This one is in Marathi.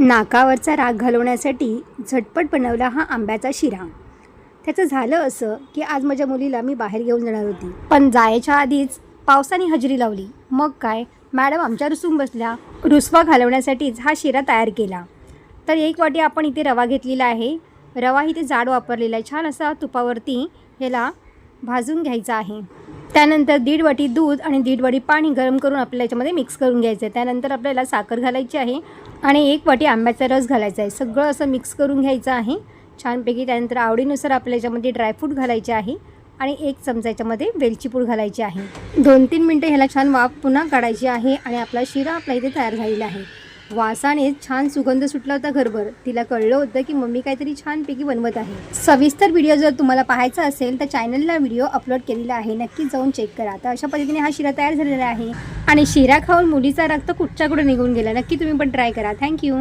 नाकावरचा राग घालवण्यासाठी झटपट बनवला हा आंब्याचा शिरा। त्याचं झालं असं की आज माझ्या मुलीला मी बाहेर घेऊन जाणार होती, पण जायच्या आधीच पावसाने हजेरी लावली। मग काय, मॅडम आमच्या रुसून बसल्या। रुसवा घालवण्यासाठीच हा शिरा तयार केला। तर 1 वाटी आपण इथे रवा घेतलेला आहे। रवा इथे जाड वापरलेला आहे। छान असा तुपावरती ह्याला भाजून घ्यायचा आहे। त्यानंतर 1.5 वाटी दूध आणि 1.5 वाटी पाणी गरम करून आपल्याला याच्यामध्ये मिक्स करून घ्यायचं आहे। त्यानंतर आपल्याला साखर घालायची आहे आणि 1 वाटी आंब्याचा रस घालायचा आहे। सगळं असं मिक्स करून घ्यायचं आहे छानपैकी। त्यानंतर आवडीनुसार आपल्या याच्यामध्ये ड्रायफ्रूट घालायचे आहे आणि 1 चमचा याच्यामध्ये वेलची पूड घालायची आहे। 2-3 मिनटं ह्याला छान वाफ पुन्हा काढायची आहे आणि आपला शिरा आपला इथे तयार झालेला आहे। वासाने छान सुगंध सुटला होता घरभर। तिला कळलं होतं की मम्मी काहीतरी छानपैकी बनवत आहे। सविस्तर व्हिडिओ जर तुम्हाला पाहायचा असेल तर चॅनलला व्हिडिओ अपलोड केलेला आहे, नक्की जाऊन चेक करा। तर अशा पद्धतीने हा शिरा तयार झालेला आहे आणि शिरा खाऊन मुलीचा रक्त कुठच्या कुठे निघून गेला। नक्की तुम्ही पण ट्राय करा। थँक्यू।